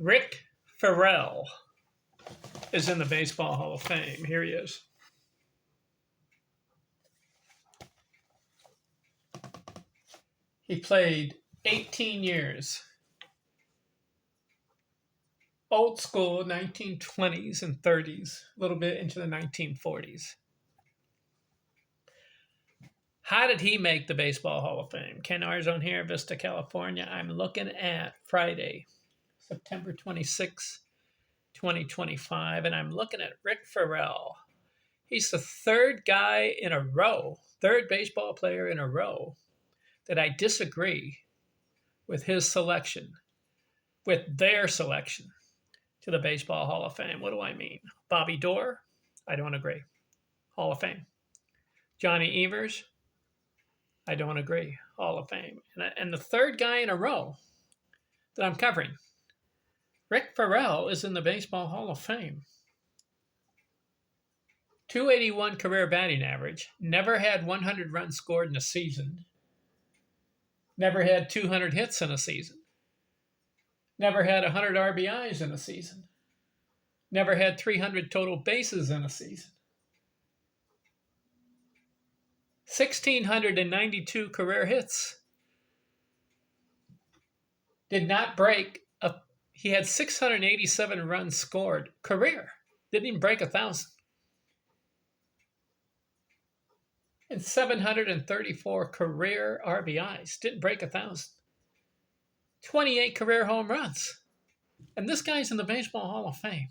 Rick Ferrell is in the Baseball Hall of Fame. Here he is. He played 18 years. Old school 1920s and 30s, a little bit into the 1940s. How did he make the Baseball Hall of Fame? Ken Arzone here, Vista, California. I'm looking at Friday, September 26, 2025, and I'm looking at Rick Ferrell. He's the third guy in a row, third baseball player in a row that I disagree with his selection, with their selection to the Baseball Hall of Fame. What do I mean? Bobby Doerr? I don't agree. Hall of Fame. Johnny Evers? I don't agree. Hall of Fame. And the third guy in a row that I'm covering, Rick Ferrell, is in the Baseball Hall of Fame. 281 career batting average. Never had 100 runs scored in a season. Never had 200 hits in a season. Never had 100 RBIs in a season. Never had 300 total bases in a season. 1,692 career hits. Did not break he had 687 runs scored career. Didn't even break 1,000. And 734 career RBIs. Didn't break 1,000. 28 career home runs. And this guy's in the Baseball Hall of Fame.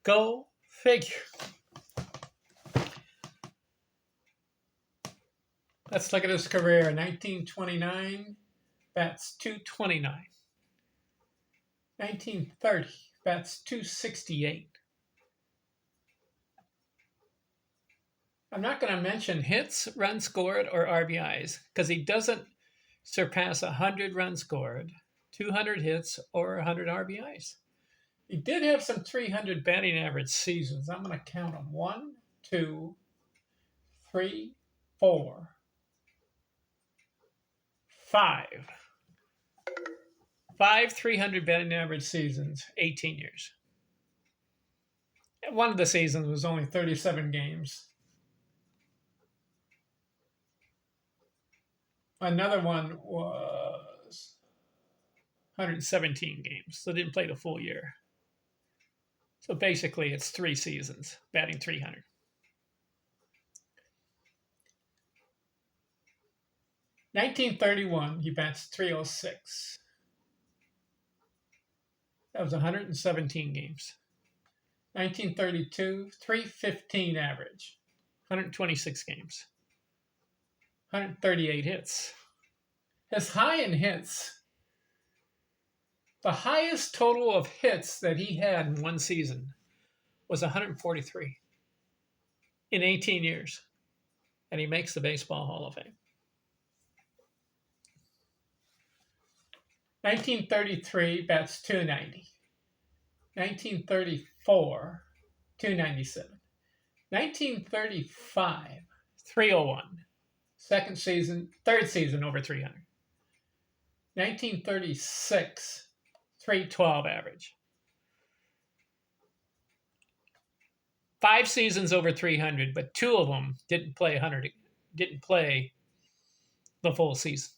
Go figure. Let's look at his career. 1929, bats 229. 1930, bats 268. I'm not going to mention hits, runs scored, or RBIs because he doesn't surpass 100 runs scored, 200 hits, or 100 RBIs. He did have some 300 batting average seasons. I'm going to count them. 1, 2, 3, 4, 5. 5 300 batting average seasons, 18 years. And one of the seasons was only 37 games. Another one was 117 games, so didn't play the full year. So basically, it's 3 seasons, batting 300. In 1931, he bats 306. That was 117 games. 1932, 315 average, 126 games, 138 hits. His high in hits, the highest total of hits that he had in one season was 143 in 18 years. And he makes the Baseball Hall of Fame. 1933, bats 290. 1934, 297. 1935, 301. Third season over 300. 1936, 312 average. 5 seasons over 300, but 2 of them didn't play the full season.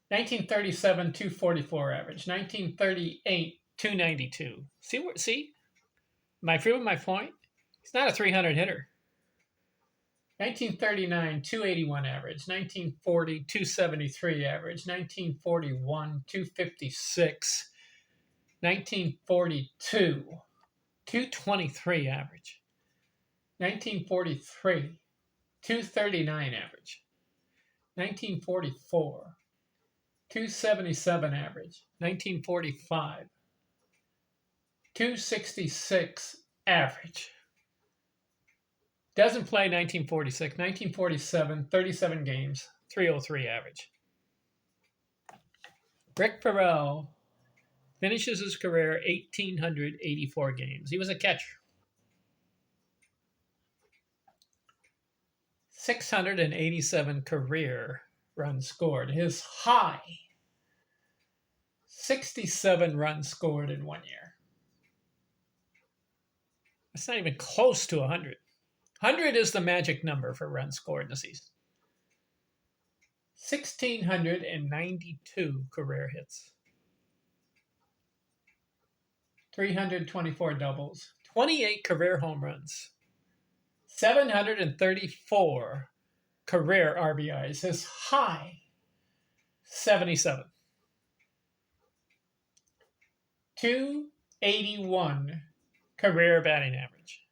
1937, 244 average. 1938, 292. See? Am I proving my point? He's not a 300 hitter. 1939, 281 average. 1940, 273 average. 1941, 256. 1942, 223 average. 1943, 239 average. 1944, 277 average. 1945, 266 average. Doesn't play 1946. 1947, 37 games, 303 average. Rick Ferrell finishes his career 1,884 games. He was a catcher. 687 career runs scored. His high, 67 runs scored in 1 year. That's not even close to 100. 100 is the magic number for runs scored in a season. 1,692 career hits. 324 doubles. 28 career home runs. 734 career RBIs. His high, 77. 281 career batting average.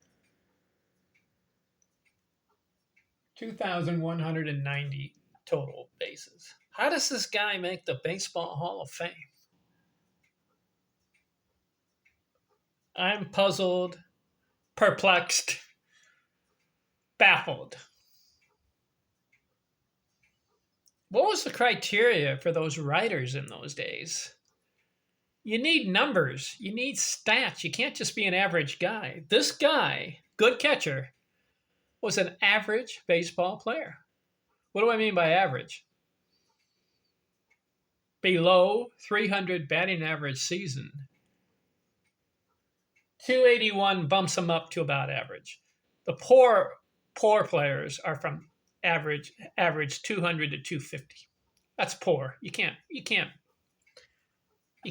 2,190 total bases. How does this guy make the Baseball Hall of Fame? I'm puzzled, perplexed, baffled. What was the criteria for those writers in those days? You need numbers. You need stats. You can't just be an average guy. This guy, good catcher, was an average baseball player. What do I mean by average? Below 300 batting average season. 281 bumps him up to about average. The poor players are from average 200 to 250. That's poor. You can't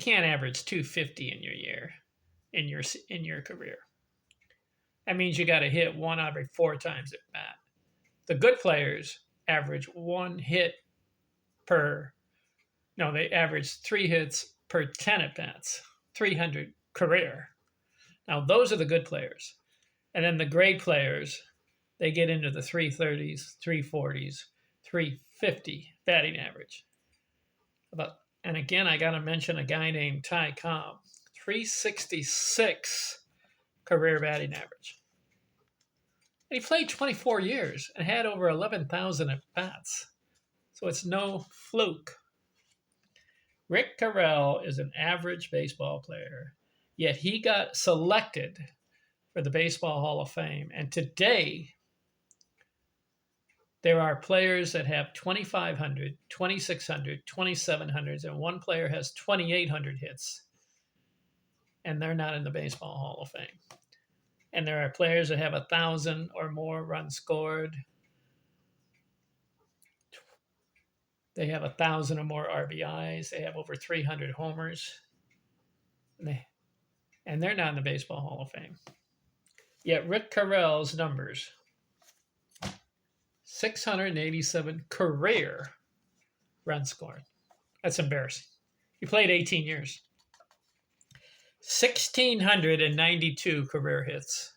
average 250 in your year, in your career. That means you got to hit one every 4 times at bat. The good players average 1 hit per. No, they average 3 hits per 10 at bats. 300 career. Now those are the good players, and then the great players, they get into the 330s, 340s, 350 batting average. And again, I got to mention a guy named Ty Cobb, 366 career batting average. And he played 24 years and had over 11,000 at-bats. So it's no fluke. Rick Ferrell is an average baseball player, yet he got selected for the Baseball Hall of Fame. And today, there are players that have 2,500, 2,600, 2,700s, and one player has 2,800 hits, and they're not in the Baseball Hall of Fame. And there are players that have 1,000 or more runs scored. They have 1,000 or more RBIs. They have over 300 homers. And they're not in the Baseball Hall of Fame. Yet Rick Ferrell's numbers, 687 career runs scored. That's embarrassing. He played 18 years. 1,692 career hits.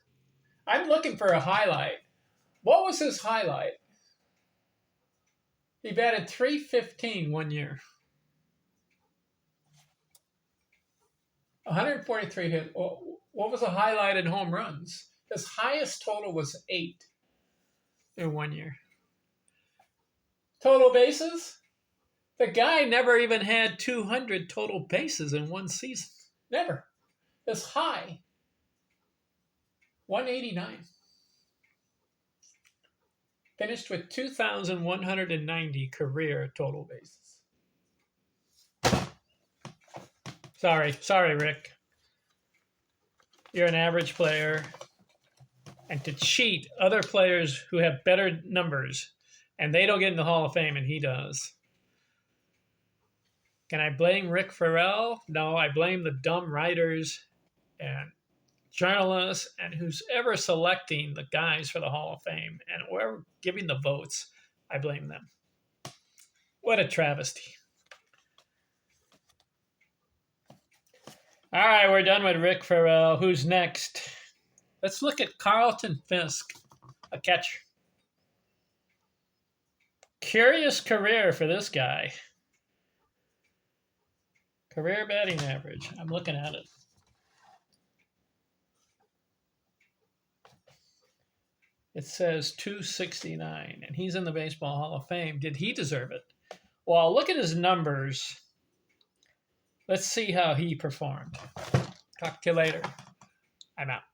I'm looking for a highlight. What was his highlight? He batted .315 1 year. 143 hits. What was the highlight in home runs? His highest total was 8 in 1 year. Total bases? The guy never even had 200 total bases in one season. Never. His high, 189. Finished with 2,190 career total bases. Sorry, Rick. You're an average player. And to cheat other players who have better numbers, and they don't get in the Hall of Fame, and he does. Can I blame Rick Ferrell? No, I blame the dumb writers and journalists and who's ever selecting the guys for the Hall of Fame and whoever giving the votes, I blame them. What a travesty. All right, we're done with Rick Ferrell. Who's next? Let's look at Carlton Fisk, a catcher. Curious career for this guy. Career batting average. I'm looking at it. It says 269, and he's in the Baseball Hall of Fame. Did he deserve it? Well, look at his numbers. Let's see how he performed. Talk to you later. I'm out.